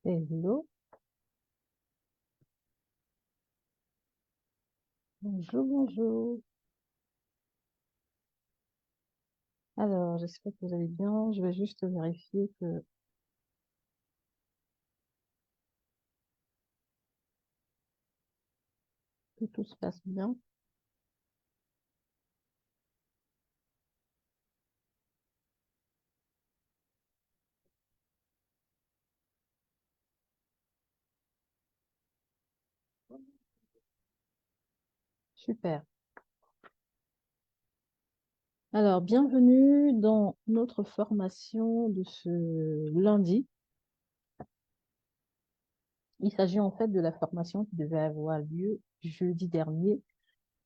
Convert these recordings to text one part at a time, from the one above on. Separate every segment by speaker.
Speaker 1: Hello, bonjour, bonjour. Alors, j'espère que vous allez bien. Je vais juste vérifier que tout se passe bien. Super. Alors, bienvenue dans notre formation de ce lundi. Il s'agit en fait de la formation qui devait avoir lieu jeudi dernier,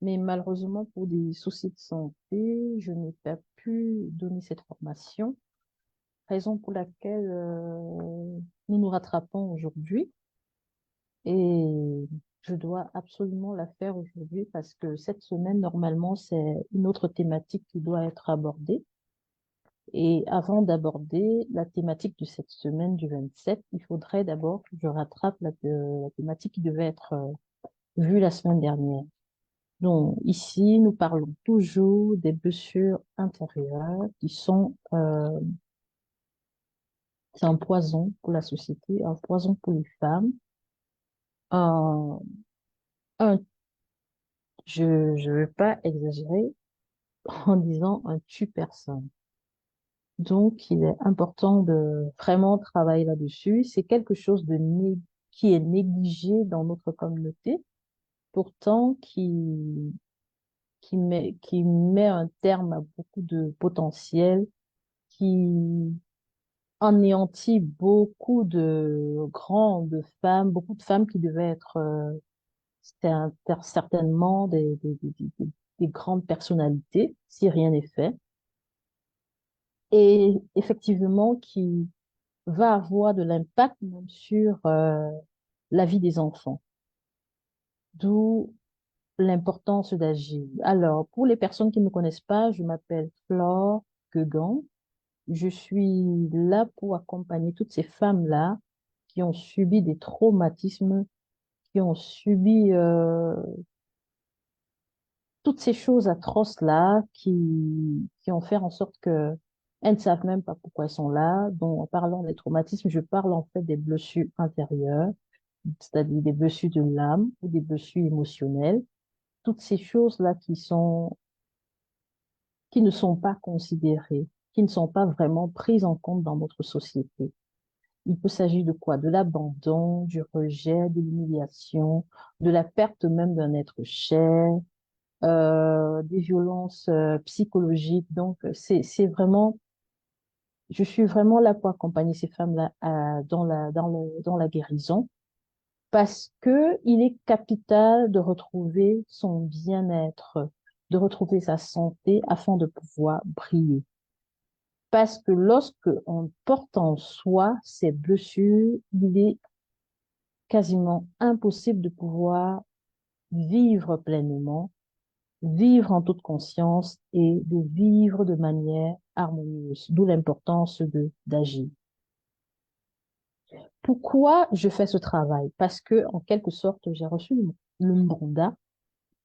Speaker 1: mais malheureusement, pour des soucis de santé, je n'ai pas pu donner cette formation, raison pour laquelle nous nous rattrapons aujourd'hui. Et je dois absolument la faire aujourd'hui parce que cette semaine, normalement, c'est une autre thématique qui doit être abordée. Et avant d'aborder la thématique de cette semaine du 27, il faudrait d'abord que je rattrape la thématique qui devait être vue la semaine dernière. Donc, ici, nous parlons toujours des blessures intérieures qui sont, c'est un poison pour la société, un poison pour les femmes, un, un je ne veux pas exagérer, en disant un tue-personne. Donc, il est important de vraiment travailler là-dessus. C'est quelque chose qui est négligé dans notre communauté, pourtant qui met un terme à beaucoup de potentiel, qui anéantit beaucoup de femmes qui devaient être certainement des grandes personnalités, si rien n'est fait, et effectivement qui va avoir de l'impact même sur la vie des enfants. D'où l'importance d'agir. Alors, pour les personnes qui ne me connaissent pas, je m'appelle Flore Guegan. Je suis là pour accompagner toutes ces femmes-là qui ont subi des traumatismes, qui ont subi toutes ces choses atroces-là, qui ont fait en sorte que elles ne savent même pas pourquoi elles sont là. Donc, en parlant des traumatismes, je parle en fait des blessures intérieures, c'est-à-dire des blessures de l'âme ou des blessures émotionnelles, toutes ces choses-là qui ne sont pas considérées, qui ne sont pas vraiment prises en compte dans notre société. Il peut s'agir de quoi? De l'abandon, du rejet, de l'humiliation, de la perte même d'un être cher, des violences psychologiques. Donc, je suis vraiment là pour accompagner ces femmes-là dans la guérison parce que il est capital de retrouver son bien-être, de retrouver sa santé afin de pouvoir briller. Parce que lorsque on porte en soi ces blessures, il est quasiment impossible de pouvoir vivre pleinement, vivre en toute conscience et de vivre de manière harmonieuse, d'où l'importance d'agir. Pourquoi je fais ce travail? Parce que, en quelque sorte, j'ai reçu le mandat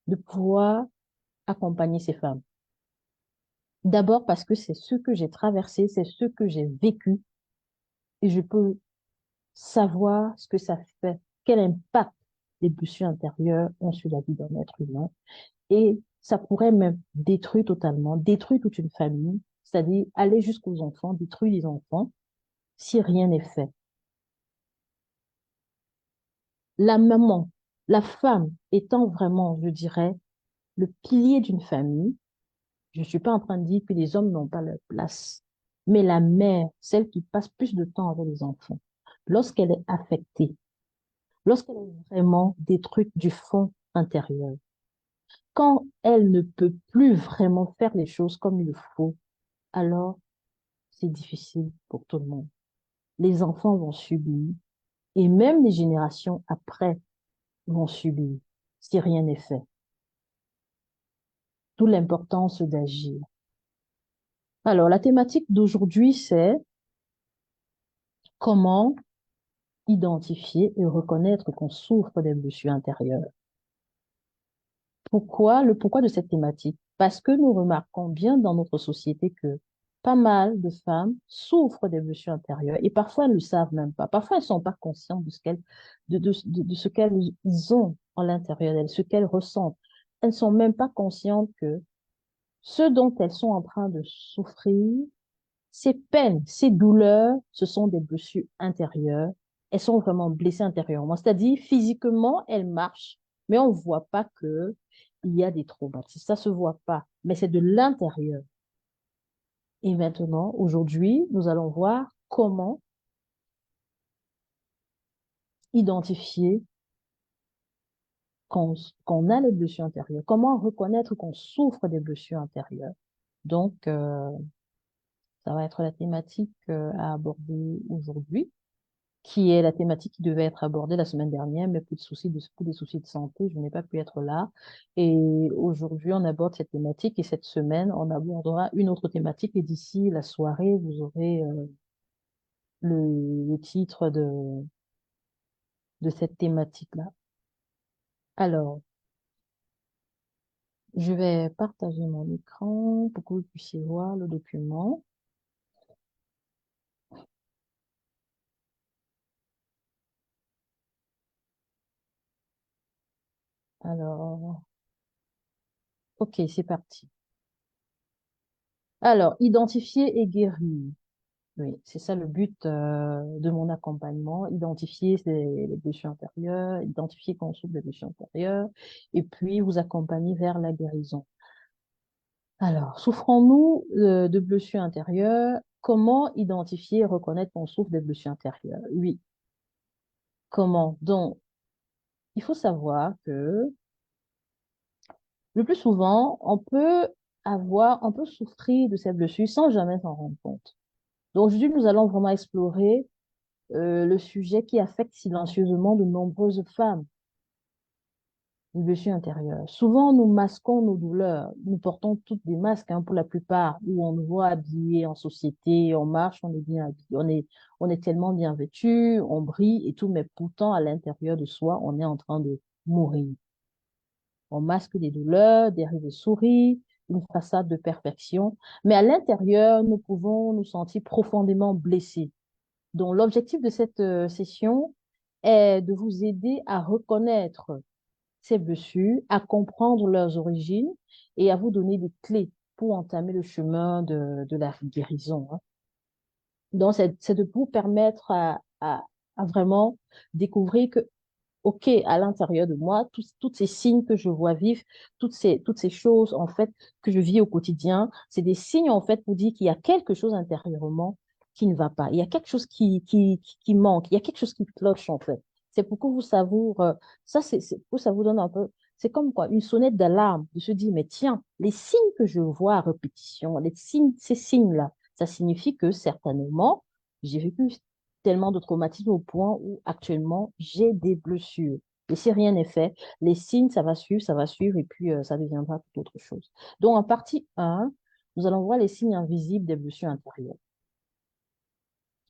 Speaker 1: de pouvoir accompagner ces femmes. D'abord parce que c'est ce que j'ai traversé, c'est ce que j'ai vécu et je peux savoir ce que ça fait, quel impact les blessures intérieures ont sur la vie d'un être humain. Et ça pourrait même détruire totalement, détruire toute une famille, c'est-à-dire aller jusqu'aux enfants, détruire les enfants, si rien n'est fait. La maman, la femme étant vraiment, je dirais, le pilier d'une famille, je ne suis pas en train de dire que les hommes n'ont pas leur place, mais la mère, celle qui passe plus de temps avec les enfants, lorsqu'elle est affectée, lorsqu'elle est vraiment détruite du fond intérieur, quand elle ne peut plus vraiment faire les choses comme il le faut, alors c'est difficile pour tout le monde. Les enfants vont subir et même les générations après vont subir si rien n'est fait. D'où l'importance d'agir. Alors, la thématique d'aujourd'hui, c'est comment identifier et reconnaître qu'on souffre des blessures intérieures. Pourquoi de cette thématique? Parce que nous remarquons bien dans notre société que pas mal de femmes souffrent des blessures intérieures et parfois elles ne le savent même pas. Parfois elles ne sont pas conscientes de ce qu'elles ont en l'intérieur d'elles, ce qu'elles ressentent. Elles ne sont même pas conscientes que ce dont elles sont en train de souffrir, ces peines, ces douleurs, ce sont des blessures intérieures. Elles sont vraiment blessées intérieurement. C'est-à-dire, physiquement, elles marchent, mais on ne voit pas que il y a des traumatismes. Ça se voit pas, mais c'est de l'intérieur. Et maintenant, aujourd'hui, nous allons voir comment identifier qu'on qu'on a les blessures intérieures, comment reconnaître qu'on souffre des blessures intérieures. Donc, ça va être la thématique à aborder aujourd'hui, qui est la thématique qui devait être abordée la semaine dernière, mais pour des soucis de santé, je n'ai pas pu être là. Et aujourd'hui, on aborde cette thématique et cette semaine, on abordera une autre thématique. Et d'ici la soirée, vous aurez le titre de cette thématique-là. Alors, je vais partager mon écran pour que vous puissiez voir le document. Alors, ok, c'est parti. Alors, identifier et guérir. Oui, c'est ça le but de mon accompagnement, identifier les blessures intérieures, identifier qu'on souffre des blessures intérieures, et puis vous accompagner vers la guérison. Alors, souffrons-nous de blessures intérieures? Comment identifier et reconnaître qu'on souffre des blessures intérieures? Oui, comment? Donc, il faut savoir que le plus souvent, on peut souffrir de ces blessures sans jamais s'en rendre compte. Donc, aujourd'hui, nous allons vraiment explorer le sujet qui affecte silencieusement de nombreuses femmes, les blessures intérieures. Souvent, nous masquons nos douleurs. Nous portons toutes des masques, hein, pour la plupart, où on nous voit habillés en société, on marche, on est bien habillé, on est tellement bien vêtu, on brille et tout, mais pourtant, à l'intérieur de soi, on est en train de mourir. On masque des douleurs, derrière des souris, une façade de perfection, mais à l'intérieur, nous pouvons nous sentir profondément blessés. Donc, l'objectif de cette session est de vous aider à reconnaître ces blessures, à comprendre leurs origines et à vous donner des clés pour entamer le chemin de la guérison, hein. Donc, c'est de vous permettre à vraiment découvrir que, OK, à l'intérieur de moi, tous ces signes que je vois vivre, toutes ces choses, en fait, que je vis au quotidien, c'est des signes, en fait, pour dire qu'il y a quelque chose intérieurement qui ne va pas. Il y a quelque chose qui manque. Il y a quelque chose qui cloche, en fait. C'est pour que vous savoure, pour que ça vous donne un peu, c'est comme quoi, une sonnette d'alarme, de se dire, mais tiens, les signes que je vois à répétition, ces signes-là, ça signifie que certainement, j'ai vécu tellement de traumatisme au point où actuellement j'ai des blessures. Et si rien n'est fait, les signes, ça va suivre, et puis ça deviendra tout autre chose. Donc, en partie 1, nous allons voir les signes invisibles des blessures intérieures.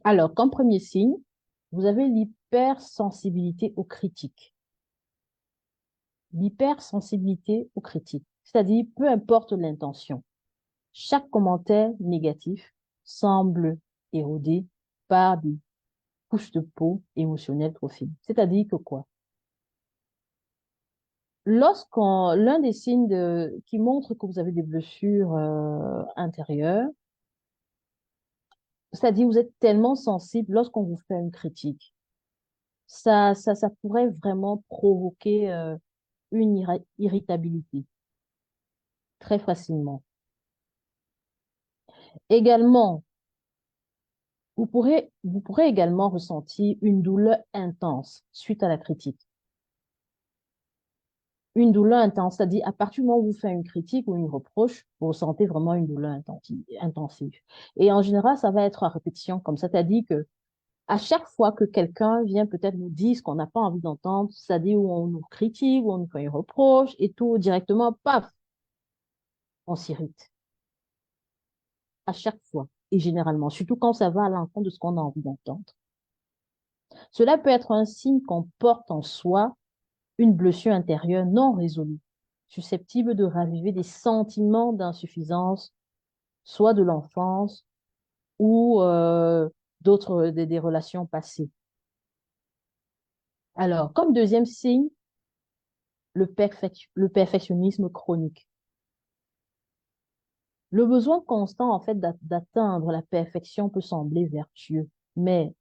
Speaker 1: Alors, comme premier signe, vous avez l'hypersensibilité aux critiques. L'hypersensibilité aux critiques, c'est-à-dire peu importe l'intention, chaque commentaire négatif semble érodé par des couche de peau émotionnelle trop fine. C'est-à-dire que quoi? L'un des signes qui montre que vous avez des blessures intérieures, c'est-à-dire vous êtes tellement sensible lorsqu'on vous fait une critique, ça pourrait vraiment provoquer une irritabilité très facilement. Également, vous pourrez également ressentir une douleur intense suite à la critique. Une douleur intense, c'est-à-dire à partir du moment où vous faites une critique ou une reproche, vous ressentez vraiment une douleur intensive. Et en général, ça va être à répétition comme ça, c'est-à-dire que à chaque fois que quelqu'un vient peut-être nous dire ce qu'on n'a pas envie d'entendre, c'est-à-dire où on nous critique, où on nous fait une reproche et tout, directement, paf, on s'irrite. À chaque fois. Et généralement, surtout quand ça va à l'encontre de ce qu'on a envie d'entendre. Cela peut être un signe qu'on porte en soi une blessure intérieure non résolue, susceptible de raviver des sentiments d'insuffisance, soit de l'enfance ou d'autres des relations passées. Alors, comme deuxième signe, le perfectionnisme chronique. Le besoin constant, en fait, d'atteindre la perfection peut sembler vertueux, mais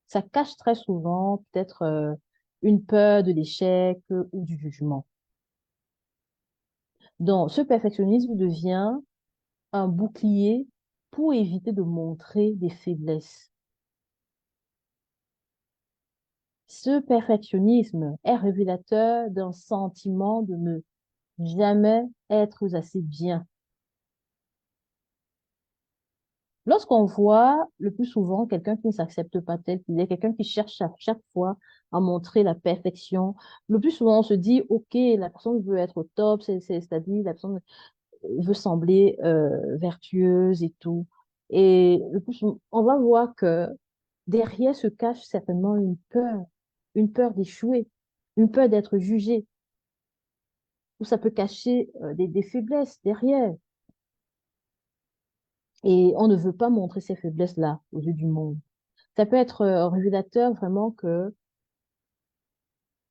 Speaker 1: ça cache très souvent peut-être une peur de l'échec ou du jugement. Donc, ce perfectionnisme devient un bouclier pour éviter de montrer des faiblesses. Ce perfectionnisme est révélateur d'un sentiment de ne jamais être assez bien. Lorsqu'on voit le plus souvent quelqu'un qui ne s'accepte pas tel qu'il est, quelqu'un qui cherche à chaque fois à montrer la perfection, le plus souvent on se dit, OK, la personne veut être au top, c'est-à-dire la personne veut sembler vertueuse et tout. Et le plus souvent, on va voir que derrière se cache certainement une peur d'échouer, une peur d'être jugé, ou ça peut cacher des faiblesses derrière. Et on ne veut pas montrer ces faiblesses-là aux yeux du monde. Ça peut être un révélateur vraiment que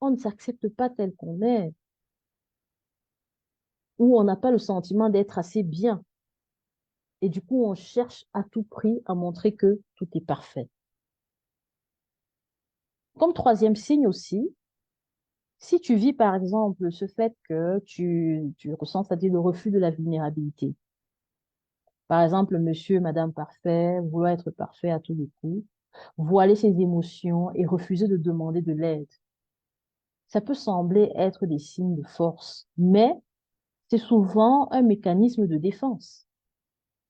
Speaker 1: on ne s'accepte pas tel qu'on est, ou on n'a pas le sentiment d'être assez bien. Et du coup, on cherche à tout prix à montrer que tout est parfait. Comme troisième signe aussi, si tu vis par exemple ce fait que tu ressens, c'est-à-dire le refus de la vulnérabilité. Par exemple, monsieur, madame parfait, vouloir être parfait à tous les coups, voiler ses émotions et refuser de demander de l'aide. Ça peut sembler être des signes de force, mais c'est souvent un mécanisme de défense.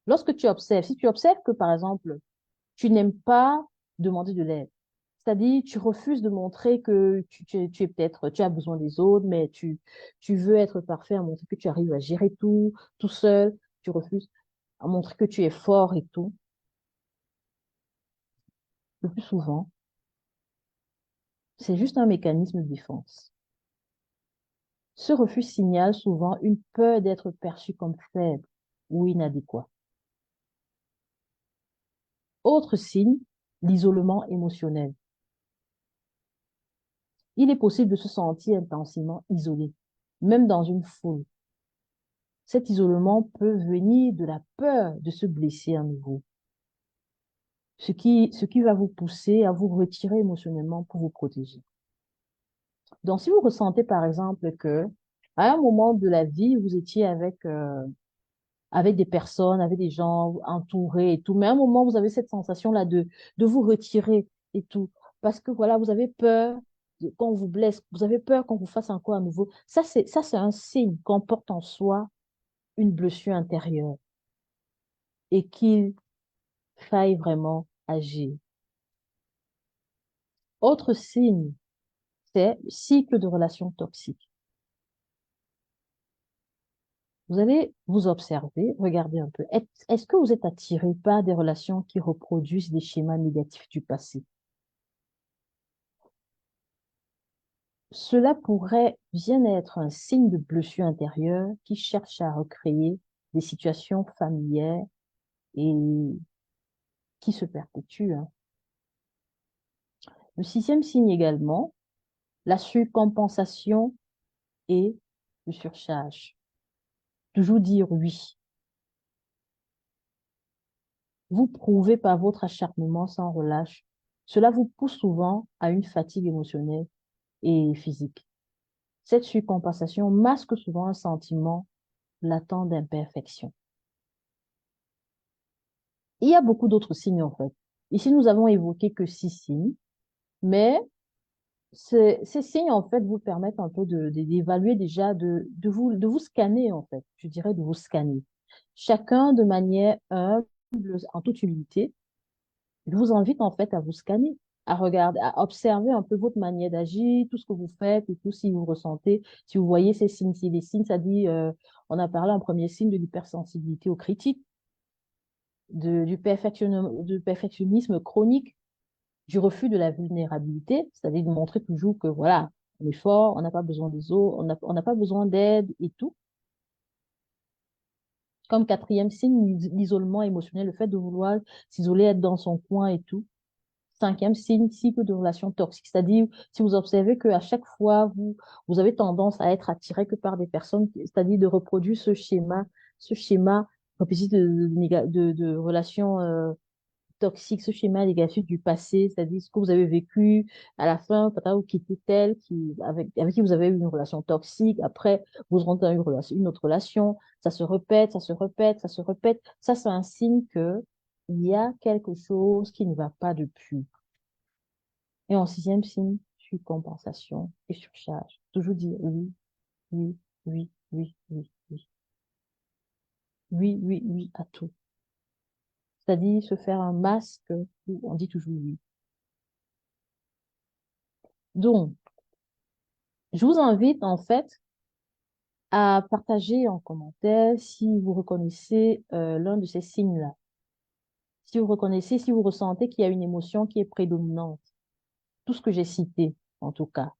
Speaker 1: Lorsque tu observes, si tu observes que, par exemple, tu n'aimes pas demander de l'aide, c'est-à-dire tu refuses de montrer que tu es peut-être, tu as besoin des autres, mais tu veux être parfait, à montrer que tu arrives à gérer tout seul, tu refuses à montrer que tu es fort et tout, le plus souvent, c'est juste un mécanisme de défense. Ce refus signale souvent une peur d'être perçu comme faible ou inadéquat. Autre signe, l'isolement émotionnel. Il est possible de se sentir intensément isolé, même dans une foule. Cet isolement peut venir de la peur de se blesser à nouveau, ce qui va vous pousser à vous retirer émotionnellement pour vous protéger. Donc, si vous ressentez par exemple que à un moment de la vie, vous étiez avec des personnes, avec des gens entourés et tout, mais à un moment, vous avez cette sensation-là de vous retirer et tout, parce que voilà, vous avez peur qu'on vous blesse, vous avez peur qu'on vous fasse encore à nouveau. Ça, c'est un signe qu'on porte en soi une blessure intérieure et qu'il faille vraiment agir. Autre signe, c'est le cycle de relations toxiques. Vous allez vous observer, regarder un peu. Est-ce que vous êtes attiré par des relations qui reproduisent des schémas négatifs du passé? Cela pourrait bien être un signe de blessure intérieure qui cherche à recréer des situations familières et qui se perpétuent, hein. Le sixième signe également, la surcompensation et le surcharge. Toujours dire oui. Vous prouvez par votre acharnement sans relâche. Cela vous pousse souvent à une fatigue émotionnelle et physique. Cette surcompensation masque souvent un sentiment latent d'imperfection. Il y a beaucoup d'autres signes en fait. Ici, nous avons évoqué que 6 signes, mais ces signes en fait vous permettent un peu d'évaluer déjà, de vous scanner en fait. Je dirais de vous scanner. Chacun de manière humble, en toute humilité. Je vous invite en fait à vous scanner, à regarder, à observer un peu votre manière d'agir, tout ce que vous faites et tout, si vous ressentez, si vous voyez ces signes. Si les signes, ça dit, on a parlé en premier signe de l'hypersensibilité aux critiques, du perfectionnisme chronique. du refus de la vulnérabilité, c'est-à-dire de montrer toujours que voilà, on est fort, on n'a pas besoin des autres, on n'a pas besoin d'aide et tout. Comme quatrième signe, l'isolement émotionnel, le fait de vouloir s'isoler, être dans son coin et tout. Cinquième signe, cycle de relations toxiques, c'est-à-dire si vous observez qu'à chaque fois, vous avez tendance à être attiré que par des personnes, c'est-à-dire de reproduire ce schéma répétitif de relations toxiques, ce schéma négatif du passé, c'est-à-dire ce que vous avez vécu à la fin, peut-être vous quittez tel avec qui vous avez eu une relation toxique, après vous rentrez dans une autre relation, ça se répète, ça se répète, ça se répète. Ça, c'est un signe que il y a quelque chose qui ne va pas depuis. Et en sixième signe, compensation et surcharge. Toujours dire oui, oui, oui, oui, oui, oui, oui, oui, oui à tout. C'est-à-dire se faire un masque où on dit toujours oui. Donc, je vous invite en fait à partager en commentaire si vous reconnaissez l'un de ces signes-là. Si vous reconnaissez, si vous ressentez qu'il y a une émotion qui est prédominante. Tout ce que j'ai cité, en tout cas.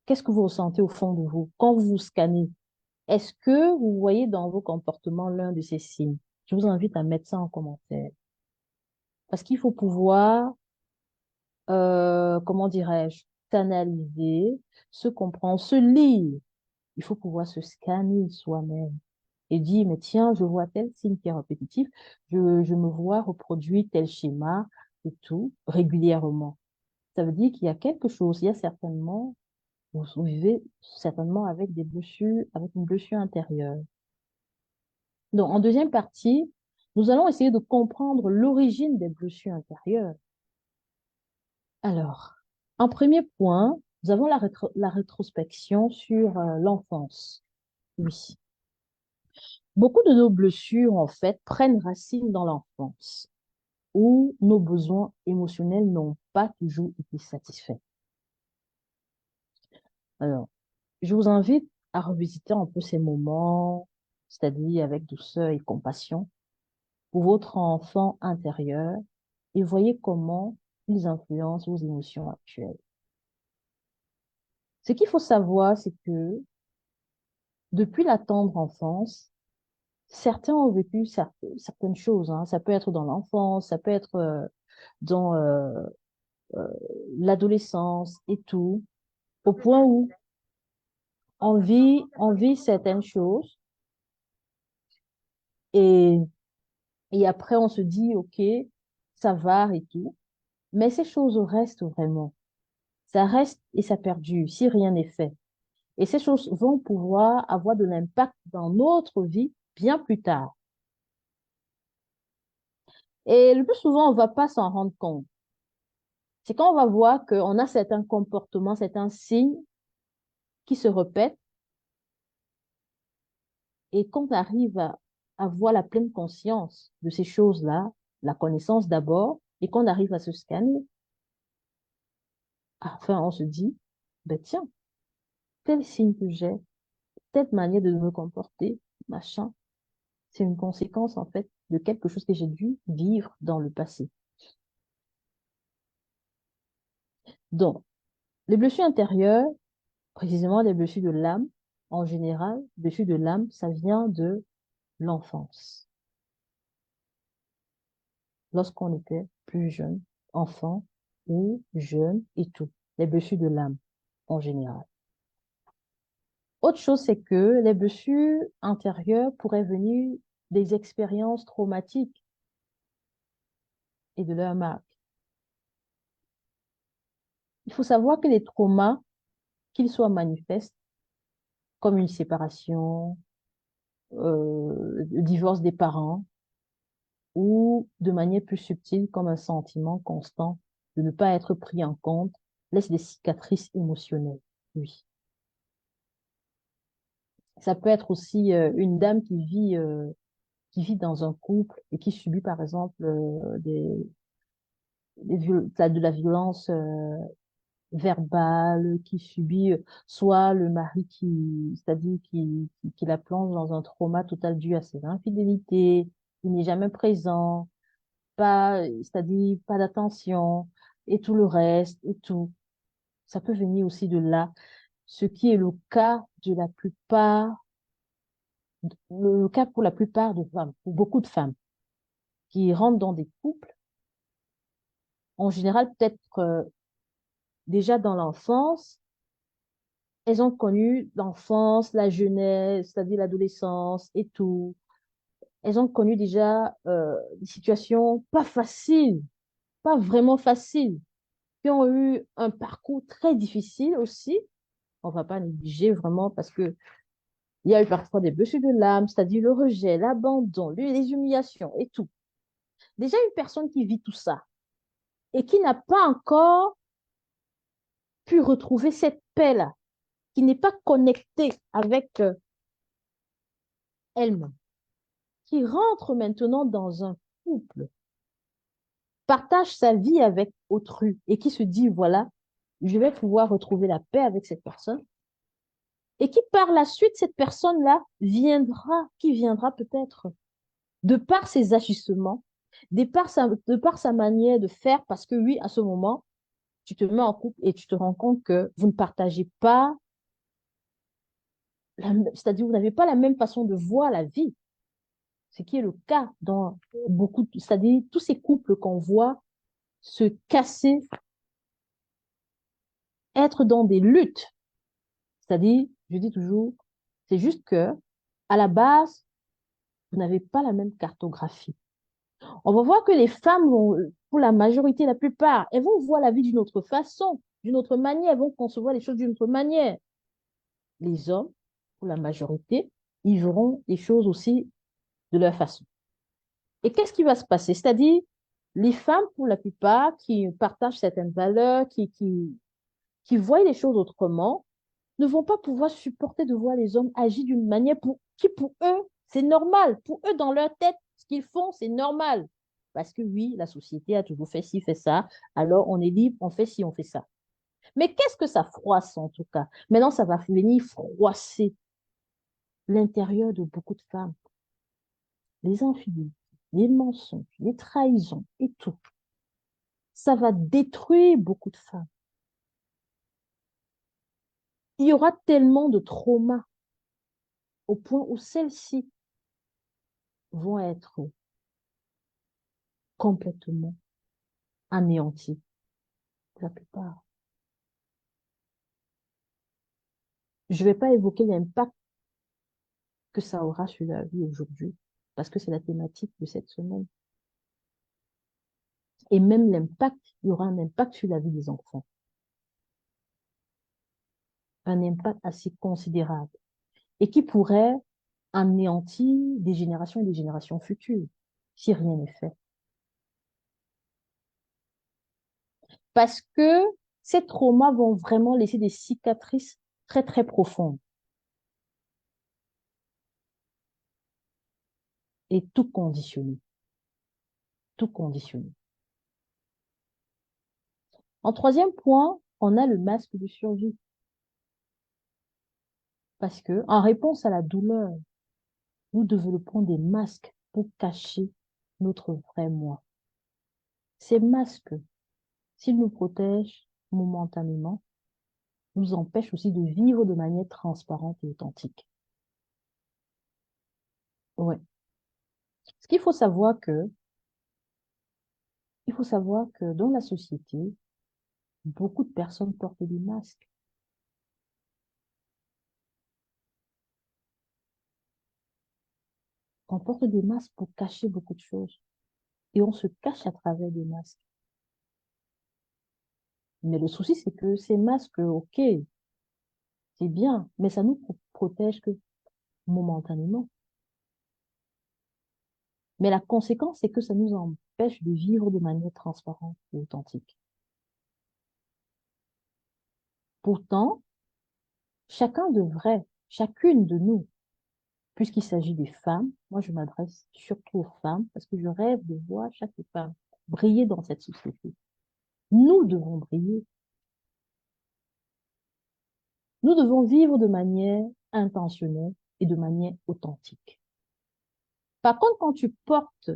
Speaker 1: Qu'est-ce que vous ressentez au fond de vous quand vous vous scannez? Est-ce que vous voyez dans vos comportements l'un de ces signes? Je vous invite à mettre ça en commentaire. Parce qu'il faut pouvoir, comment dirais-je, s'analyser, se comprendre, se lire. Il faut pouvoir se scanner soi-même et dire, mais tiens, je vois tel signe qui est répétitif, je me vois reproduire tel schéma et tout régulièrement. Ça veut dire qu'il y a quelque chose, il y a certainement, vous vivez certainement avec des blessures, avec une blessure intérieure. Donc, en deuxième partie, nous allons essayer de comprendre l'origine des blessures intérieures. Alors, en premier point, nous avons la rétrospection sur l'enfance. Oui. Beaucoup de nos blessures, en fait, prennent racine dans l'enfance, où nos besoins émotionnels n'ont pas toujours été satisfaits. Alors, je vous invite à revisiter un peu ces moments, c'est-à-dire avec douceur et compassion, pour votre enfant intérieur et voyez comment ils influencent vos émotions actuelles. Ce qu'il faut savoir, c'est que depuis la tendre enfance, certains ont vécu certaines choses, hein. Ça peut être dans l'enfance, ça peut être dans euh, l'adolescence et tout, au point où on vit certaines choses et, et après on se dit, OK, ça va et tout. Mais ces choses restent vraiment. Ça reste et ça perdure si rien n'est fait. Et ces choses vont pouvoir avoir de l'impact dans notre vie bien plus tard. Et le plus souvent, on ne va pas s'en rendre compte. C'est quand on va voir qu'on a certains comportements, certains signes qui se répètent et qu'on arrive à avoir la pleine conscience de ces choses-là, la connaissance d'abord, et qu'on arrive à se scanner. Enfin, on se dit, ben tiens, tel signe que j'ai, telle manière de me comporter, machin, c'est une conséquence en fait de quelque chose que j'ai dû vivre dans le passé. Donc, les blessures intérieures, précisément les blessures de l'âme, en général, les blessures de l'âme, ça vient de l'enfance. Lorsqu'on était plus jeune, enfant ou jeune et tout. Les blessures de l'âme, en général. Autre chose, c'est que les blessures intérieures pourraient venir des expériences traumatiques et de leur marque. Il faut savoir que les traumas, qu'ils soient manifestes, comme une séparation, le divorce des parents, ou de manière plus subtile, comme un sentiment constant de ne pas être pris en compte, laisse des cicatrices émotionnelles. Oui. Ça peut être aussi une dame qui vit dans un couple et qui subit, par exemple, de la violence verbale, qui subit soit le mari c'est-à-dire qui la plonge dans un trauma total dû à ses infidélités, il n'est jamais présent, pas, c'est-à-dire pas d'attention, et tout le reste, et tout. Ça peut venir aussi de là, ce qui est le cas de la plupart, le cas pour la plupart de femmes, pour beaucoup de femmes qui rentrent dans des couples, en général, peut-être déjà dans l'enfance, elles ont connu l'enfance, la jeunesse, c'est-à-dire l'adolescence et tout. Elles ont connu déjà des situations pas faciles, pas vraiment faciles, qui ont eu un parcours très difficile aussi. On va pas négliger vraiment parce que il y a eu parfois des blessures de l'âme, c'est-à-dire le rejet, l'abandon, les humiliations et tout. Déjà, une personne qui vit tout ça et qui n'a pas encore pu retrouver cette paix-là, qui n'est pas connectée avec elle-même, qui rentre maintenant dans un couple, partage sa vie avec autrui et qui se dit, voilà, je vais pouvoir retrouver la paix avec cette personne. Et qui par la suite, cette personne-là qui viendra peut-être de par ses ajustements, de par sa manière de faire, parce que oui, à ce moment, tu te mets en couple et tu te rends compte que vous ne partagez pas, c'est-à-dire vous n'avez pas la même façon de voir la vie, ce qui est le cas dans beaucoup, c'est-à-dire tous ces couples qu'on voit se casser, être dans des luttes, c'est-à-dire, je dis toujours, c'est juste que à la base, vous n'avez pas la même cartographie. On va voir que les femmes vont, pour la majorité, la plupart, elles vont voir la vie d'une autre façon, d'une autre manière, elles vont concevoir les choses d'une autre manière. Les hommes, pour la majorité, ils verront les choses aussi de leur façon. Et qu'est-ce qui va se passer? C'est-à-dire, les femmes, pour la plupart, qui partagent certaines valeurs, qui voient les choses autrement, ne vont pas pouvoir supporter de voir les hommes agir d'une manière qui, pour eux, c'est normal. Pour eux, dans leur tête, ce qu'ils font, c'est normal. Parce que oui, la société a toujours fait ci, fait ça. Alors, on est libre, on fait ci, on fait ça. Mais qu'est-ce que ça froisse en tout cas? Maintenant, ça va venir froisser l'intérieur de beaucoup de femmes. Les infidélités, les mensonges, les trahisons et tout. Ça va détruire beaucoup de femmes. Il y aura tellement de traumas au point où celles-ci vont être complètement anéanties, la plupart. Je ne vais pas évoquer l'impact que ça aura sur la vie aujourd'hui, parce que c'est la thématique de cette semaine. Et même l'impact, il y aura un impact sur la vie des enfants. Un impact assez considérable. Et qui pourrait anéantir des générations et des générations futures, si rien n'est fait. Parce que ces traumas vont vraiment laisser des cicatrices très, très profondes. Et tout conditionné. Tout conditionné. En troisième point, on a le masque de survie. Parce que, en réponse à la douleur, nous développons des masques pour cacher notre vrai moi. Ces masques, s'ils nous protègent momentanément, nous empêchent aussi de vivre de manière transparente et authentique. Ouais. Ce qu'il faut savoir que, il faut savoir que dans la société, beaucoup de personnes portent des masques. On porte des masques pour cacher beaucoup de choses. Et on se cache à travers des masques. Mais le souci, c'est que ces masques, ok, c'est bien, mais ça nous protège que momentanément. Mais la conséquence, c'est que ça nous empêche de vivre de manière transparente et authentique. Pourtant, chacune de nous, puisqu'il s'agit des femmes, moi je m'adresse surtout aux femmes parce que je rêve de voir chaque femme briller dans cette société. Nous devons briller. Nous devons vivre de manière intentionnelle et de manière authentique. Par contre, quand tu portes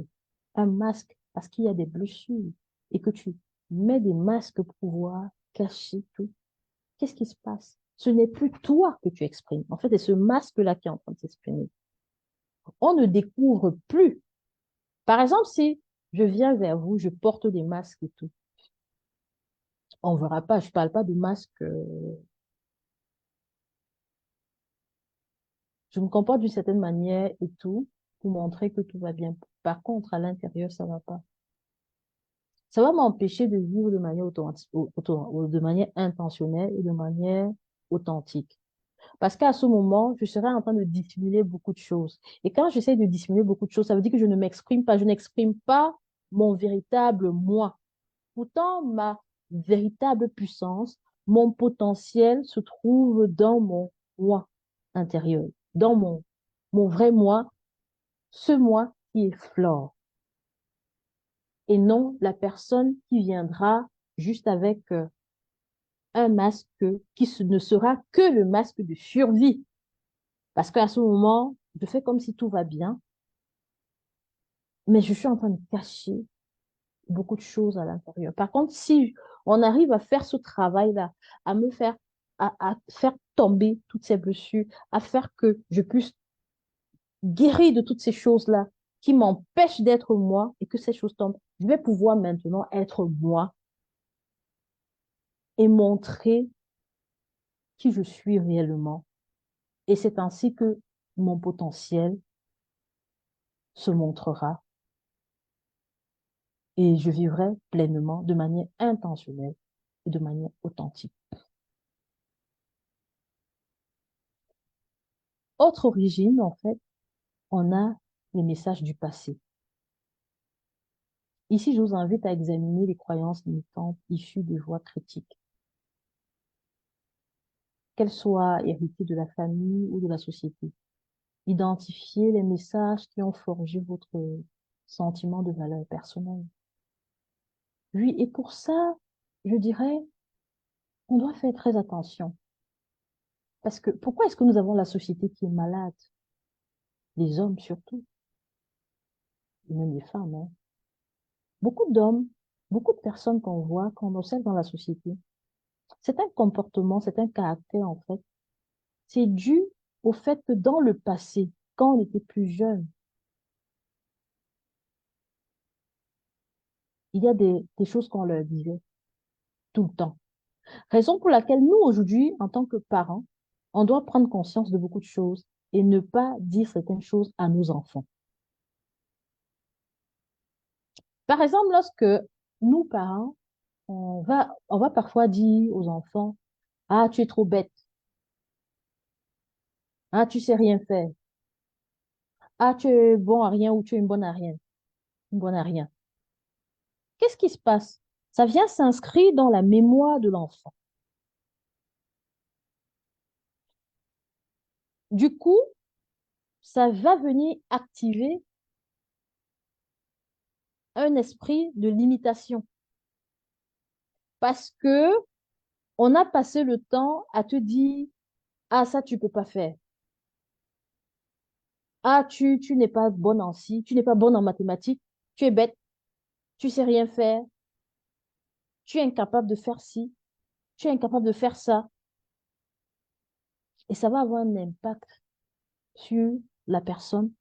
Speaker 1: un masque parce qu'il y a des blessures et que tu mets des masques pour pouvoir cacher tout. Qu'est-ce qui se passe? Ce n'est plus toi que tu exprimes. En fait, c'est ce masque-là qui est en train de s'exprimer. On ne découvre plus. Par exemple, si je viens vers vous, je porte des masques et tout, on ne verra pas. Je ne parle pas de masques. Je me comporte d'une certaine manière et tout pour montrer que tout va bien. Par contre, à l'intérieur, ça ne va pas. Ça va m'empêcher de vivre de manière de manière intentionnelle et de manière authentique. Parce qu'à ce moment, je serai en train de dissimuler beaucoup de choses. Et quand j'essaie de dissimuler beaucoup de choses, ça veut dire que je ne m'exprime pas, je n'exprime pas mon véritable moi. Pourtant, ma véritable puissance, mon potentiel se trouve dans mon moi intérieur, dans mon vrai moi, ce moi qui est Flore, et non la personne qui viendra juste avec un masque ne sera que le masque de survie. Parce qu'à ce moment, je fais comme si tout va bien, mais je suis en train de cacher beaucoup de choses à l'intérieur. Par contre, si on arrive à faire ce travail-là, à me faire, à faire tomber toutes ces blessures, à faire que je puisse guérir de toutes ces choses-là qui m'empêchent d'être moi et que ces choses tombent, je vais pouvoir maintenant être moi et montrer qui je suis réellement. Et c'est ainsi que mon potentiel se montrera et je vivrai pleinement de manière intentionnelle et de manière authentique. Autre origine, en fait, on a les messages du passé. Ici, je vous invite à examiner les croyances limitantes issues de voix critiques, qu'elles soient héritées de la famille ou de la société. Identifiez les messages qui ont forgé votre sentiment de valeur personnelle. Oui, et pour ça, je dirais, on doit faire très attention. Parce que pourquoi est-ce que nous avons la société qui est malade? Les hommes surtout, et même les femmes, hein. Beaucoup d'hommes, beaucoup de personnes qu'on voit, qu'on observe dans la société, c'est un comportement, c'est un caractère en fait. C'est dû au fait que dans le passé, quand on était plus jeune, il y a des choses qu'on leur disait tout le temps. Raison pour laquelle nous, aujourd'hui, en tant que parents, on doit prendre conscience de beaucoup de choses et ne pas dire certaines choses à nos enfants. Par exemple, lorsque nous, parents, on va parfois dire aux enfants, ah, tu es trop bête, ah, tu sais rien faire, ah, tu es bon à rien ou tu es une bonne à rien, une bonne à rien. Qu'est-ce qui se passe? Ça vient s'inscrire dans la mémoire de l'enfant. Du coup, ça va venir activer un esprit de limitation parce que on a passé le temps à te dire, ah, ça, tu peux pas faire. Ah, tu n'es pas bonne en ci, tu n'es pas bonne en mathématiques, tu es bête, tu sais rien faire, tu es incapable de faire ci, tu es incapable de faire ça. Et ça va avoir un impact sur la personne.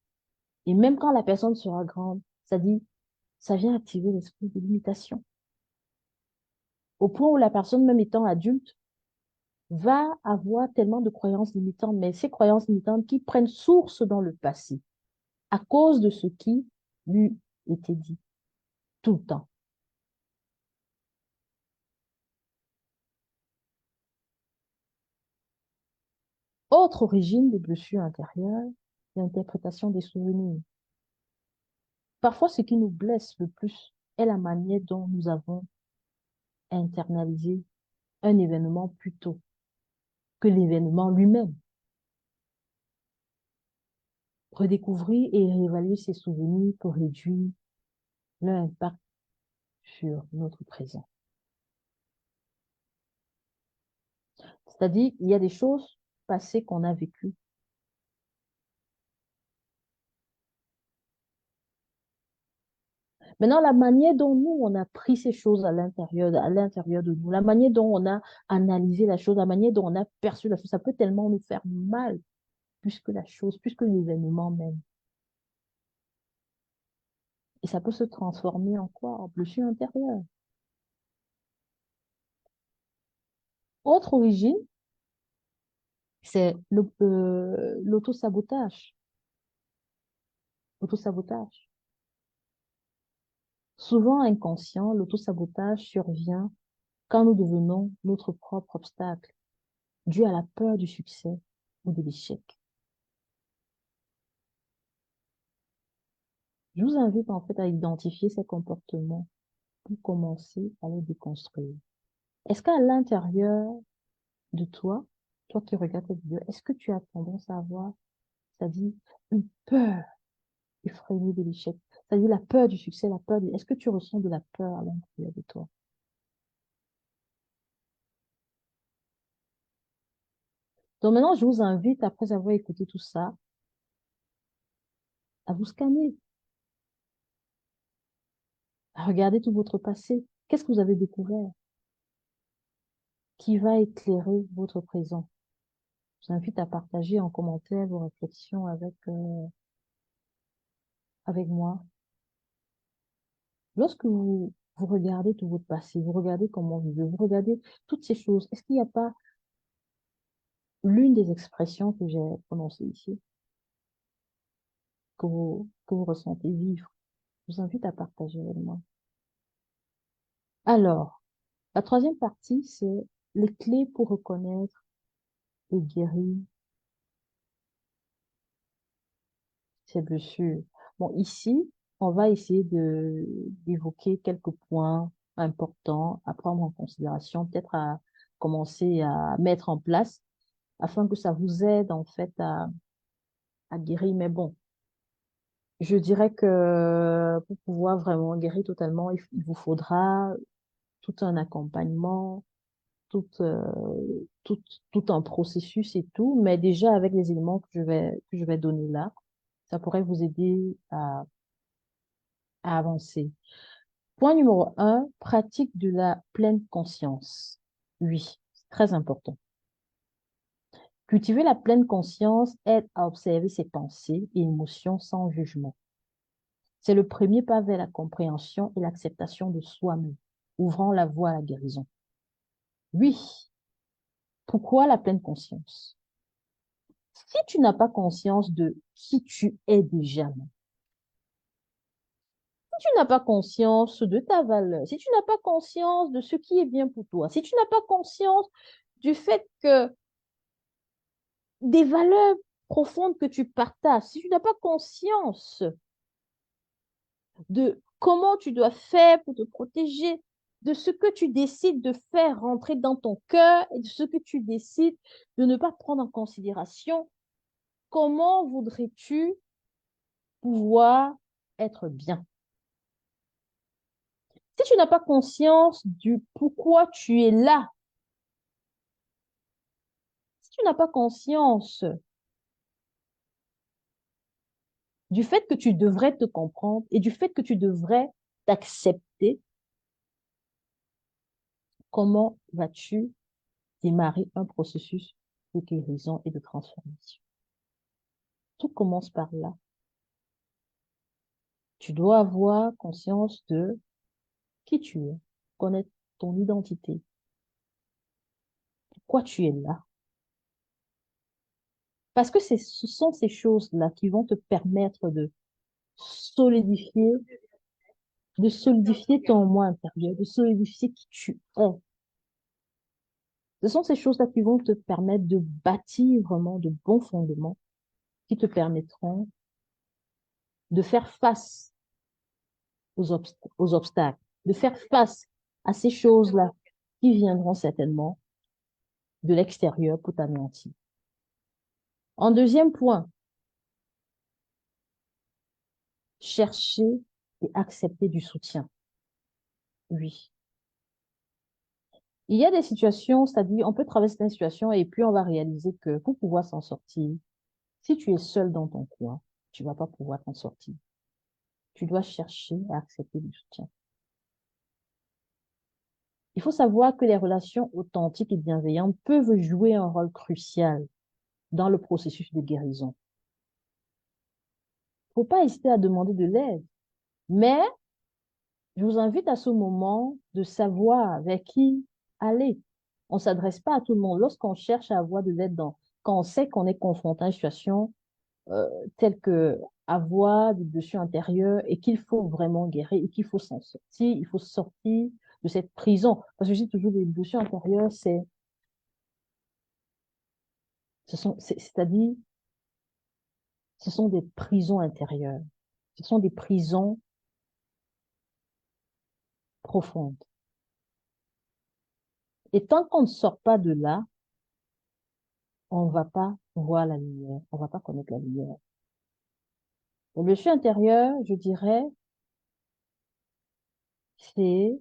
Speaker 1: Et même quand la personne sera grande, ça vient activer l'esprit de limitation. Au point où la personne, même étant adulte, va avoir tellement de croyances limitantes, mais ces croyances limitantes qui prennent source dans le passé, à cause de ce qui lui était dit tout le temps. Autre origine des blessures intérieures, l'interprétation des souvenirs. Parfois, ce qui nous blesse le plus est la manière dont nous avons internalisé un événement plutôt que l'événement lui-même. Redécouvrir et réévaluer ces souvenirs pour réduire leur impact sur notre présent. C'est-à-dire, il y a des choses passées qu'on a vécues. Maintenant, la manière dont nous, on a pris ces choses à l'intérieur de nous, la manière dont on a analysé la chose, la manière dont on a perçu la chose, ça peut tellement nous faire mal plus que la chose, plus que l'événement même. Et ça peut se transformer en quoi? En blessure intérieure. Autre origine, c'est l'autosabotage. L'autosabotage. Souvent inconscient, l'autosabotage survient quand nous devenons notre propre obstacle, dû à la peur du succès ou de l'échec. Je vous invite en fait à identifier ces comportements pour commencer à les déconstruire. Est-ce qu'à l'intérieur de toi, toi qui regardes cette vidéo, est-ce que tu as tendance à avoir, c'est-à-dire une peur effrénée de l'échec, c'est-à-dire la peur du succès, la peur est-ce que tu ressens de la peur à l'intérieur de toi? Donc maintenant, je vous invite, après avoir écouté tout ça, à vous scanner, à regarder tout votre passé. Qu'est-ce que vous avez découvert qui va éclairer votre présent? Je vous invite à partager en commentaire vos réflexions avec moi. Lorsque vous regardez tout votre passé, vous regardez comment vous vivez, vous regardez toutes ces choses, est-ce qu'il n'y a pas l'une des expressions que j'ai prononcées ici, que vous ressentez vivre? Je vous invite à partager avec moi. Alors, la troisième partie, c'est les clés pour reconnaître et guérir ces blessures. Bon, ici, on va essayer d'évoquer quelques points importants à prendre en considération, peut-être à commencer à mettre en place afin que ça vous aide en fait à guérir. Mais bon, je dirais que pour pouvoir vraiment guérir totalement, il vous faudra tout un accompagnement, tout, euh, tout, tout un processus et tout. Mais déjà avec les éléments que je vais donner là, ça pourrait vous aider à avancer. Point numéro un, pratique de la pleine conscience. Oui, c'est très important. Cultiver la pleine conscience aide à observer ses pensées et émotions sans jugement. C'est le premier pas vers la compréhension et l'acceptation de soi-même, ouvrant la voie à la guérison. Oui, pourquoi la pleine conscience? Si tu n'as pas conscience de qui tu es déjà, si tu n'as pas conscience de ta valeur, si tu n'as pas conscience de ce qui est bien pour toi, si tu n'as pas conscience du fait que des valeurs profondes que tu partages, si tu n'as pas conscience de comment tu dois faire pour te protéger, de ce que tu décides de faire rentrer dans ton cœur et de ce que tu décides de ne pas prendre en considération, comment voudrais-tu pouvoir être bien? Si tu n'as pas conscience du pourquoi tu es là, si tu n'as pas conscience du fait que tu devrais te comprendre et du fait que tu devrais t'accepter, comment vas-tu démarrer un processus de guérison et de transformation? Tout commence par là. Tu dois avoir conscience de qui tu es, connaître ton identité, pourquoi tu es là. Parce que ce sont ces choses-là qui vont te permettre solidifier, de solidifier ton moi intérieur, de solidifier qui tu es. Ce sont ces choses-là qui vont te permettre de bâtir vraiment de bons fondements qui te permettront de faire face aux obstacles, de faire face à ces choses-là qui viendront certainement de l'extérieur pour t'anéantir. En deuxième point, chercher et accepter du soutien. Oui. Il y a des situations, c'est-à-dire on peut traverser une situation et puis on va réaliser que pour pouvoir s'en sortir, si tu es seul dans ton coin, tu vas pas pouvoir t'en sortir. tu dois chercher à accepter le soutien. Il faut savoir que les relations authentiques et bienveillantes peuvent jouer un rôle crucial dans le processus de guérison. Il ne faut pas hésiter à demander de l'aide, mais je vous invite à ce moment de savoir vers qui aller. On ne s'adresse pas à tout le monde. Lorsqu'on cherche à avoir de l'aide, quand on sait qu'on est confronté à une situation telle que avoir des blessures intérieures et qu'il faut vraiment guérir et qu'il faut s'en sortir, il faut sortir de cette prison. Parce que je dis toujours, les blessures intérieures, c'est-à-dire, ce sont des prisons intérieures. Ce sont des prisons profondes. Et tant qu'on ne sort pas de là, on ne va pas voir la lumière, on ne va pas connaître la lumière. Les blessures intérieures, je dirais, ce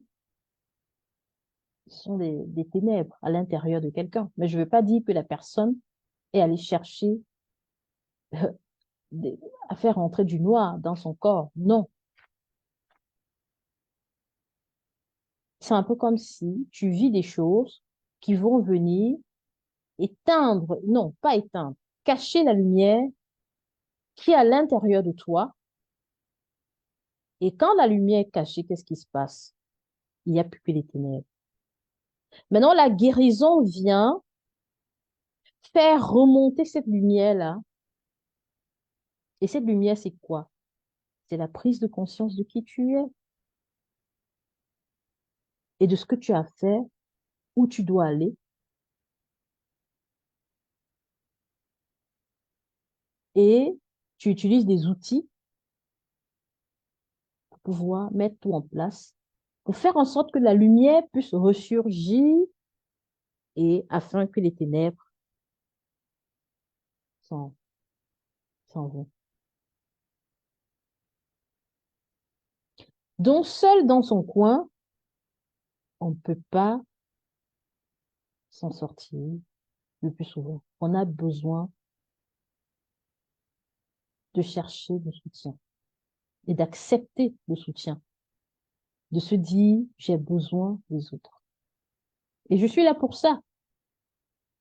Speaker 1: sont des ténèbres à l'intérieur de quelqu'un. Mais je ne veux pas dire que la personne est allée chercher à faire entrer du noir dans son corps. Non. C'est un peu comme si tu vis des choses qui vont venir éteindre, non, pas éteindre, cacher la lumière qui est à l'intérieur de toi. Et quand la lumière est cachée, qu'est-ce qui se passe? Il n'y a plus que les ténèbres. Maintenant, la guérison vient faire remonter cette lumière-là. Et cette lumière, c'est quoi? C'est la prise de conscience de qui tu es et de ce que tu as fait, où tu dois aller. Et tu utilises des outils pour pouvoir mettre tout en place, pour faire en sorte que la lumière puisse ressurgir et afin que les ténèbres s'en vont. Donc, seul dans son coin, on ne peut pas s'en sortir le plus souvent. On a besoin de chercher le soutien et d'accepter le soutien, de se dire, j'ai besoin des autres. Et je suis là pour ça.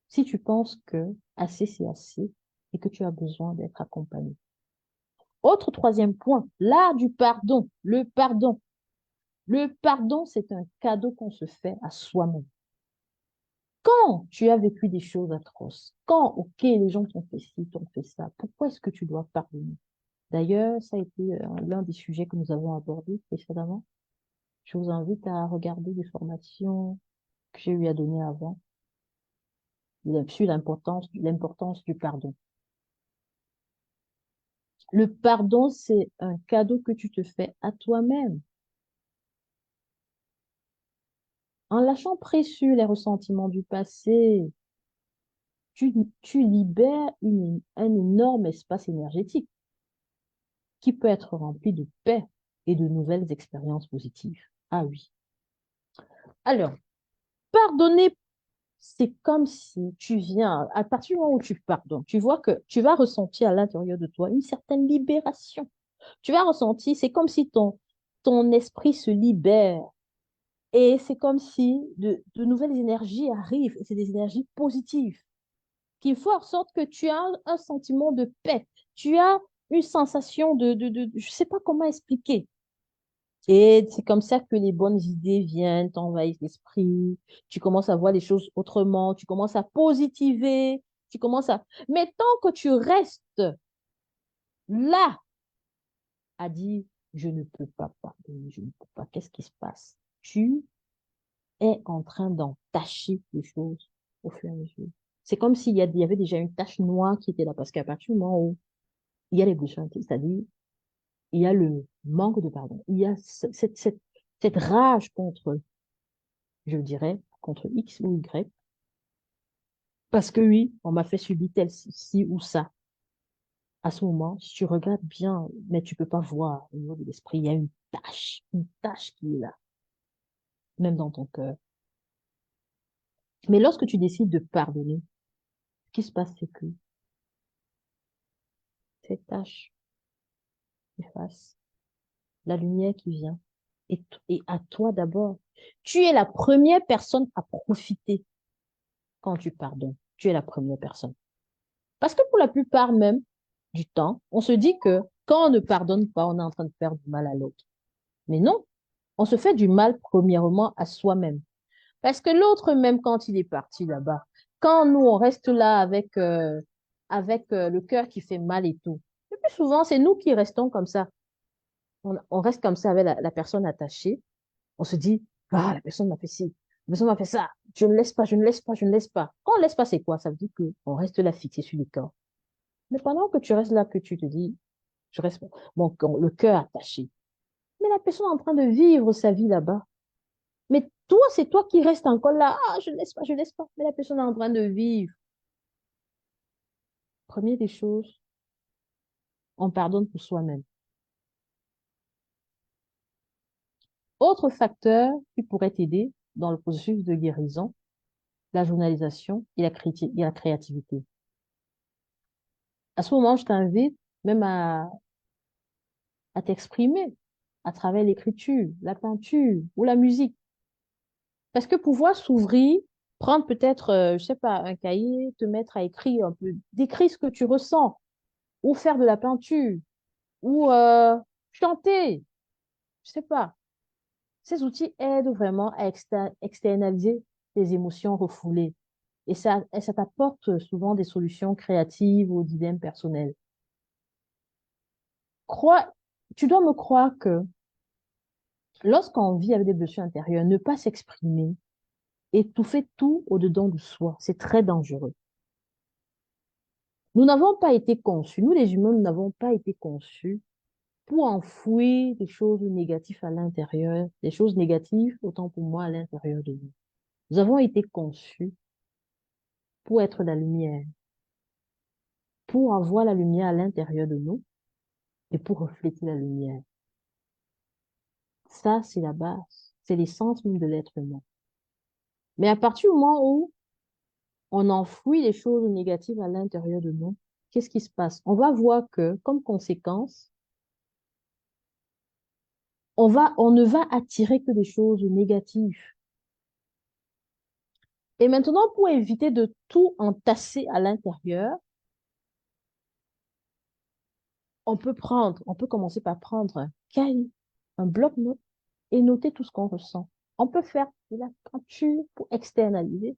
Speaker 1: Si tu penses que assez, c'est assez et que tu as besoin d'être accompagné. Autre troisième point, l'art du pardon, le pardon. Le pardon, c'est un cadeau qu'on se fait à soi-même. Quand tu as vécu des choses atroces, quand, ok, les gens t'ont fait ci, t'ont fait ça, pourquoi est-ce que tu dois pardonner? D'ailleurs, ça a été l'un des sujets que nous avons abordés précédemment. Je vous invite à regarder les formations que j'ai eu à donner avant sur l'importance du pardon. Le pardon, c'est un cadeau que tu te fais à toi-même. En lâchant prise sur les ressentiments du passé, tu libères un énorme espace énergétique qui peut être rempli de paix et de nouvelles expériences positives. Ah oui. Alors, pardonner, c'est comme si tu viens, à partir du moment où tu pardonnes, tu vois que tu vas ressentir à l'intérieur de toi une certaine libération. Tu vas ressentir, c'est comme si ton esprit se libère. Et c'est comme si de nouvelles énergies arrivent, et c'est des énergies positives, qui font en sorte que tu as un sentiment de paix, tu as une sensation je ne sais pas comment expliquer. Et c'est comme ça que les bonnes idées viennent, t'envahissent l'esprit, tu commences à voir les choses autrement, tu commences à positiver, tu commences à... Mais tant que tu restes là à dire, je ne peux pas pardonner, je ne peux pas, qu'est-ce qui se passe? Tu est en train d'entacher les choses au fur et à mesure. C'est comme il y avait déjà une tache noire qui était là, parce qu'à partir du moment où il y a les blessures intimes, c'est-à-dire il y a le manque de pardon, il y a cette rage contre, je dirais, contre X ou Y, parce que oui, on m'a fait subir tel ci ou ça. À ce moment, si tu regardes bien, mais tu peux pas voir au niveau de l'esprit, il y a une tache qui est là, même dans ton cœur. Mais lorsque tu décides de pardonner, ce qui se passe, c'est que cette tache s'efface. la lumière qui vient. Et à toi d'abord. Tu es la première personne à profiter quand tu pardonnes. Tu es la première personne. Parce que pour la plupart même du temps, on se dit que quand on ne pardonne pas, on est en train de faire du mal à l'autre. Mais non, on se fait du mal premièrement à soi-même. Parce que l'autre, même quand il est parti là-bas, quand nous, on reste là avec le cœur qui fait mal et tout, le plus souvent, c'est nous qui restons comme ça. On reste comme ça avec la personne attachée. On se dit, ah, la personne m'a fait ci, la personne m'a fait ça. Je ne laisse pas, je ne laisse pas, je ne laisse pas. Quand on ne laisse pas, c'est quoi? Ça veut dire qu'on reste là fixé sur le corps. Mais pendant que tu restes là, que tu te dis, je reste, le cœur attaché. Mais la personne est en train de vivre sa vie là-bas. Mais toi, c'est toi qui restes encore là. Ah, je ne laisse pas, je ne laisse pas. Mais la personne est en train de vivre. Première des choses, on pardonne pour soi-même. Autre facteur qui pourrait t'aider dans le processus de guérison, la journalisation et la créativité. À ce moment, je t'invite même à t'exprimer à travers l'écriture, la peinture ou la musique. Parce que pouvoir s'ouvrir, prendre peut-être, je sais pas, un cahier, te mettre à écrire un peu, d'écrire ce que tu ressens, ou faire de la peinture, ou chanter, je sais pas. Ces outils aident vraiment à externaliser tes émotions refoulées. Et ça t'apporte souvent des solutions créatives aux dilemmes personnels. Crois, tu dois me croire que lorsqu'on vit avec des blessures intérieures, ne pas s'exprimer, étouffer tout au-dedans de soi, c'est très dangereux. Nous n'avons pas été conçus, nous les humains, nous n'avons pas été conçus pour enfouir des choses négatives à l'intérieur, des choses négatives, autant pour moi, à l'intérieur de nous. Nous avons été conçus pour être la lumière, pour avoir la lumière à l'intérieur de nous et pour refléter la lumière. Ça, c'est la base, c'est l'essence même de l'être humain. Mais à partir du moment où on enfouit les choses négatives à l'intérieur de nous, qu'est-ce qui se passe? On va voir que, comme conséquence, on ne va attirer que des choses négatives. Et maintenant, pour éviter de tout entasser à l'intérieur, on peut commencer par prendre un cahier, un bloc-notes et noter tout ce qu'on ressent. On peut faire de la peinture pour externaliser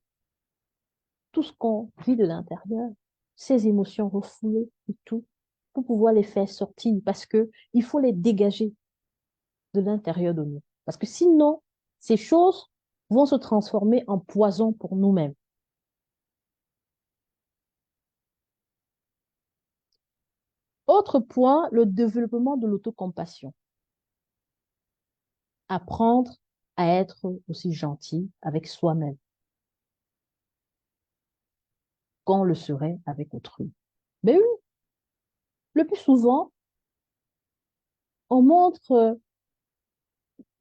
Speaker 1: tout ce qu'on vit de l'intérieur, ces émotions refoulées et tout, pour pouvoir les faire sortir parce que il faut les dégager de l'intérieur de nous. Parce que sinon, ces choses vont se transformer en poison pour nous-mêmes. Autre point, le développement de l'autocompassion. Apprendre à être aussi gentil avec soi-même qu'on le serait avec autrui. Mais oui, le plus souvent, on montre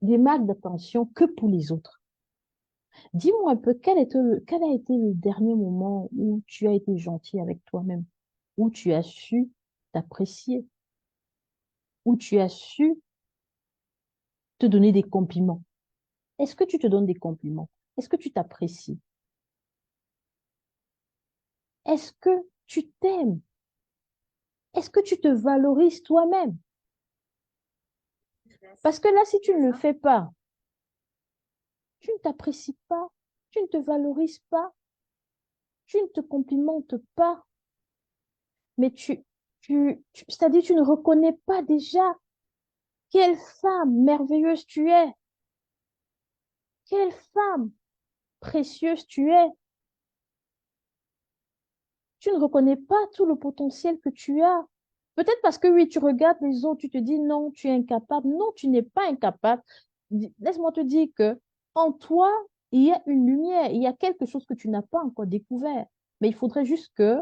Speaker 1: des marques d'attention que pour les autres. Dis-moi un peu, quel a été le dernier moment où tu as été gentil avec toi-même, où tu as su t'apprécier, où tu as su te donner des compliments. Est-ce que tu te donnes des compliments? Est-ce que tu t'apprécies? Est-ce que tu t'aimes? Est-ce que tu te valorises toi-même? Parce que là, si tu ne le fais pas, tu ne t'apprécies pas, tu ne te valorises pas, tu ne te complimentes pas, mais c'est-à-dire tu ne reconnais pas déjà quelle femme merveilleuse tu es, quelle femme précieuse tu es. Tu ne reconnais pas tout le potentiel que tu as. Peut-être parce que oui, tu regardes les autres, tu te dis non, tu es incapable. Non, tu n'es pas incapable. Laisse-moi te dire que en toi, il y a une lumière, il y a quelque chose que tu n'as pas encore découvert. Mais il faudrait juste que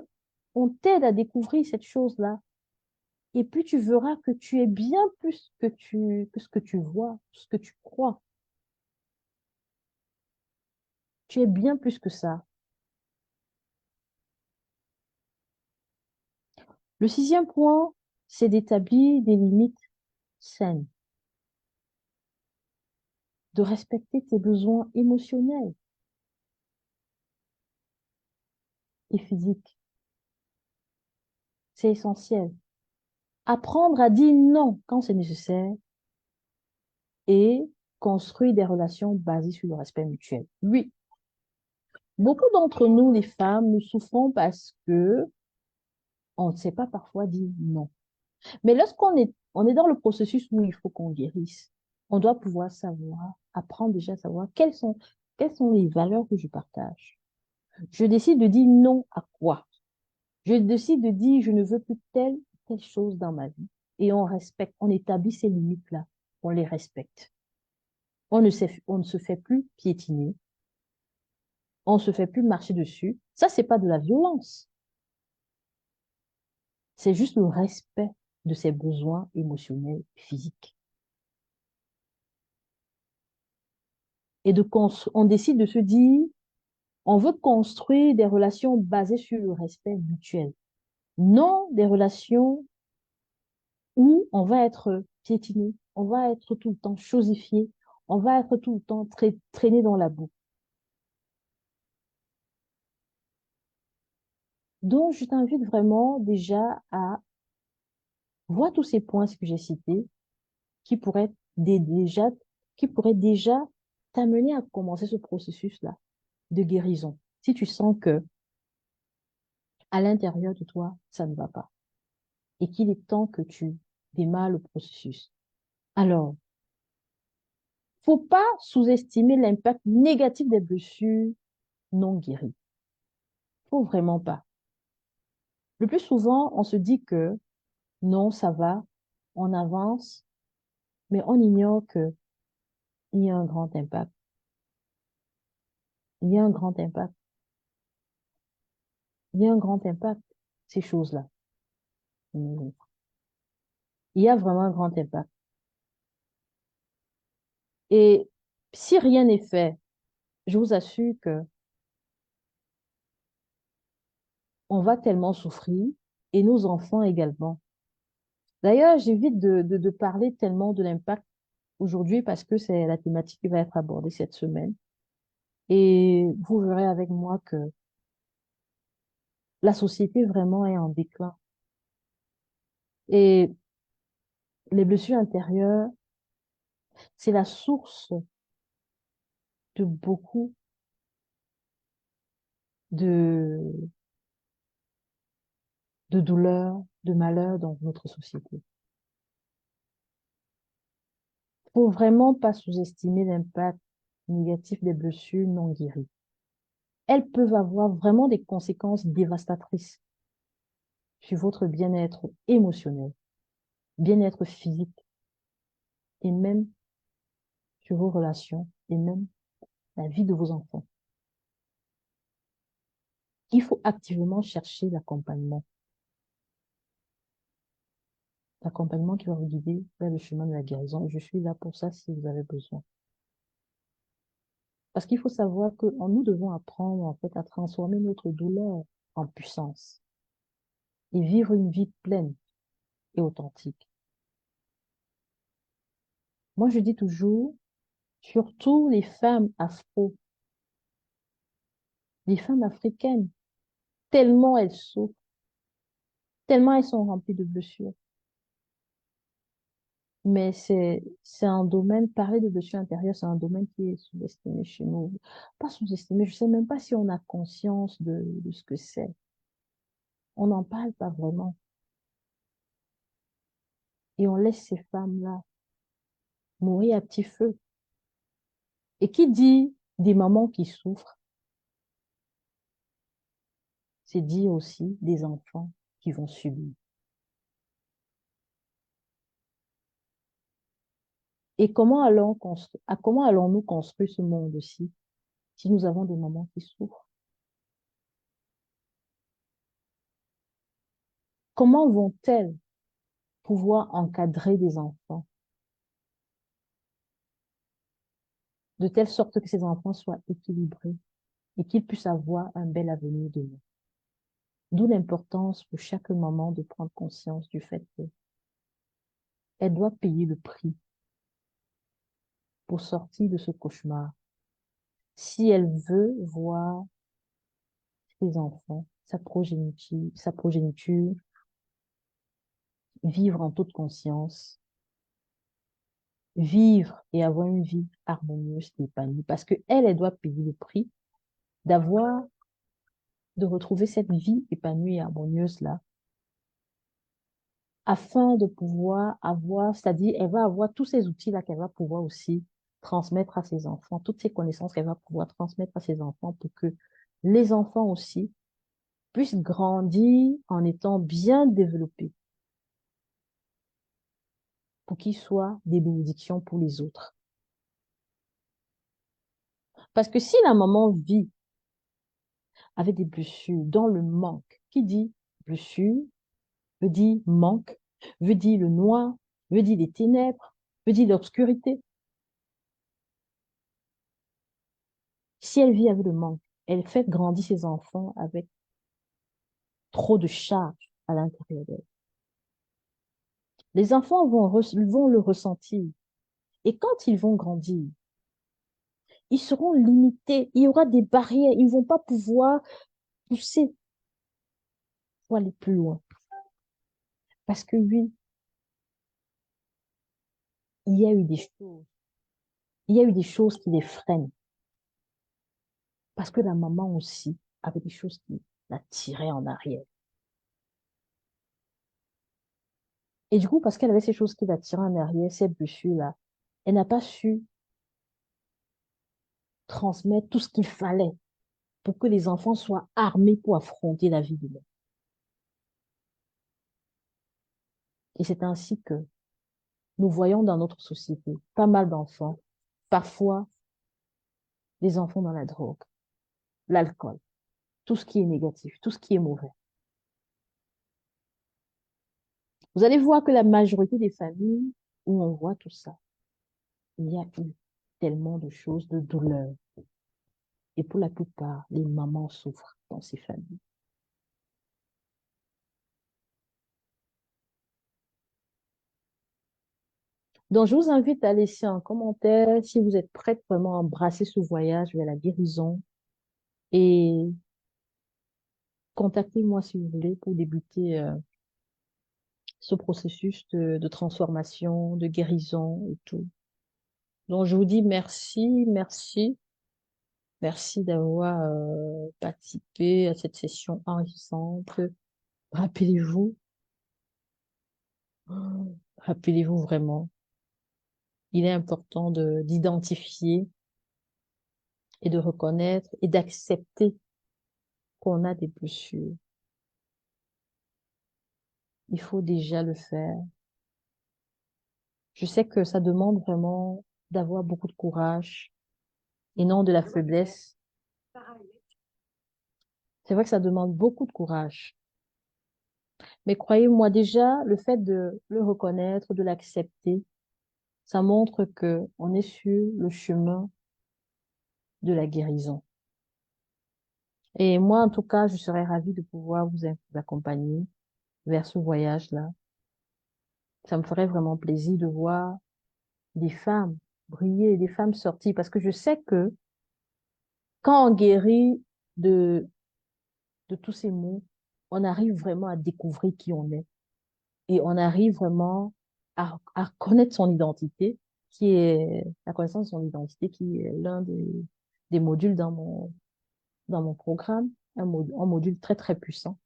Speaker 1: on t'aide à découvrir cette chose-là. Et puis tu verras que tu es bien plus que ce que tu vois, ce que tu crois. Tu es bien plus que ça. Le sixième point, c'est d'établir des limites saines. de respecter tes besoins émotionnels et physiques. C'est essentiel. Apprendre à dire non quand c'est nécessaire et construire des relations basées sur le respect mutuel. Oui, beaucoup d'entre nous, les femmes, nous souffrons parce que on ne sait pas parfois dire non. Mais on est dans le processus où il faut qu'on guérisse, on doit pouvoir savoir, apprendre déjà à savoir quelles sont les valeurs que je partage. Je décide de dire non à quoi? Je décide de dire je ne veux plus telle chose dans ma vie. Et on respecte, on établit ces limites-là, on les respecte. On ne se fait plus piétiner, on ne se fait plus marcher dessus. Ça, c'est pas de la violence. C'est juste le respect de ses besoins émotionnels, physiques. Et on décide de se dire, on veut construire des relations basées sur le respect mutuel. Non des relations où on va être piétiné, on va être tout le temps chosifié, on va être tout le temps traîné dans la boue. Donc, je t'invite vraiment déjà à voir tous ces points que j'ai cités qui pourraient déjà, qui pourraient déjà t'amener à commencer ce processus-là de guérison. Si tu sens que à l'intérieur de toi, ça ne va pas et qu'il est temps que tu démarres le processus. Alors, faut pas sous-estimer l'impact négatif des blessures non guéries. Faut vraiment pas. Le plus souvent, on se dit que non, ça va, on avance, mais on ignore que il y a un grand impact. Il y a un grand impact. Il y a un grand impact, ces choses-là. Il y a vraiment un grand impact. Et si rien n'est fait, je vous assure que on va tellement souffrir et nos enfants également. D'ailleurs, j'évite de parler tellement de l'impact aujourd'hui parce que c'est la thématique qui va être abordée cette semaine. Et vous verrez avec moi que la société vraiment est en déclin. Et les blessures intérieures, c'est la source de beaucoup de, de douleurs, de malheurs dans notre société. Faut vraiment pas sous-estimer l'impact négatif des blessures non guéries. Elles peuvent avoir vraiment des conséquences dévastatrices sur votre bien-être émotionnel, bien-être physique et même sur vos relations et même la vie de vos enfants. Il faut activement chercher l'accompagnement qui va vous guider vers le chemin de la guérison. Je suis là pour ça si vous avez besoin. Parce qu'il faut savoir que nous devons apprendre en fait à transformer notre douleur en puissance et vivre une vie pleine et authentique. Moi, je dis toujours, surtout les femmes les femmes africaines, tellement elles souffrent, tellement elles sont remplies de blessures. Mais c'est un domaine, parler de blessures intérieures, c'est un domaine qui est sous-estimé chez nous. Pas sous-estimé, je sais même pas si on a conscience de ce que c'est. On n'en parle pas vraiment. Et on laisse ces femmes-là mourir à petit feu. Et qui dit des mamans qui souffrent, c'est dire aussi des enfants qui vont subir. Et comment allons-nous construire ce monde-ci si nous avons des mamans qui souffrent? Comment vont-elles pouvoir encadrer des enfants de telle sorte que ces enfants soient équilibrés et qu'ils puissent avoir un bel avenir demain? D'où l'importance pour chaque maman de prendre conscience du fait qu'elle doit payer le prix pour sortir de ce cauchemar. Si elle veut voir ses enfants, sa progéniture, vivre en toute conscience, vivre et avoir une vie harmonieuse et épanouie, parce que elle doit payer le prix d'avoir, de retrouver cette vie épanouie et harmonieuse-là, afin de pouvoir avoir, c'est-à-dire, elle va avoir tous ces outils-là qu'elle va pouvoir aussi transmettre à ses enfants, toutes ces connaissances qu'elle va pouvoir transmettre à ses enfants pour que les enfants aussi puissent grandir en étant bien développés, pour qu'ils soient des bénédictions pour les autres. Parce que si la maman vit avec des blessures, dans le manque, qui dit blessure, veut dire manque, veut dire le noir, veut dire les ténèbres, veut dire l'obscurité. Si elle vit avec le manque, elle fait grandir ses enfants avec trop de charges à l'intérieur d'elle. Les enfants vont le ressentir. Et quand ils vont grandir, ils seront limités. Il y aura des barrières. Ils ne vont pas pouvoir pousser pour aller plus loin. Parce que oui, il y a eu des choses. Il y a eu des choses qui les freinent. Parce que la maman aussi avait des choses qui la tiraient en arrière. Et du coup, parce qu'elle avait ces choses qui la tiraient en arrière, cette blessure-là, elle n'a pas su transmettre tout ce qu'il fallait pour que les enfants soient armés pour affronter la vie de l'homme. Et c'est ainsi que nous voyons dans notre société pas mal d'enfants, parfois des enfants dans la drogue, l'alcool, tout ce qui est négatif, tout ce qui est mauvais. Vous allez voir que la majorité des familles où on voit tout ça, il y a eu tellement de choses, de douleurs. Et pour la plupart, les mamans souffrent dans ces familles. Donc, je vous invite à laisser un commentaire si vous êtes prête vraiment à embrasser ce voyage vers la guérison. Et contactez-moi si vous voulez pour débuter ce processus de transformation, de guérison et tout. Donc, je vous dis merci, merci, merci d'avoir participé à cette session enrichissante. Rappelez-vous, rappelez-vous vraiment, il est important d'identifier et de reconnaître et d'accepter qu'on a des blessures. Il faut déjà le faire. Je sais que ça demande vraiment d'avoir beaucoup de courage et non de la faiblesse. C'est vrai que ça demande beaucoup de courage. Mais croyez-moi déjà, le fait de le reconnaître, de l'accepter, ça montre que on est sur le chemin de la guérison. Et moi, en tout cas, je serais ravie de pouvoir vous accompagner vers ce voyage-là. Ça me ferait vraiment plaisir de voir des femmes briller, des femmes sortir, parce que je sais que quand on guérit de, de tous ces maux, on arrive vraiment à découvrir qui on est et on arrive vraiment à connaître son identité, qui est la connaissance de son identité, qui est l'un des modules dans mon programme, un module très, très puissant.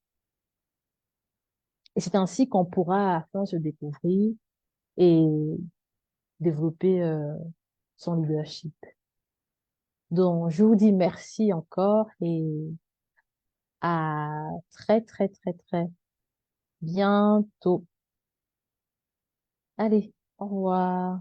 Speaker 1: Et c'est ainsi qu'on pourra enfin se découvrir et développer son leadership. Donc, je vous dis merci encore et à très, très, très, très bientôt. Allez, au revoir.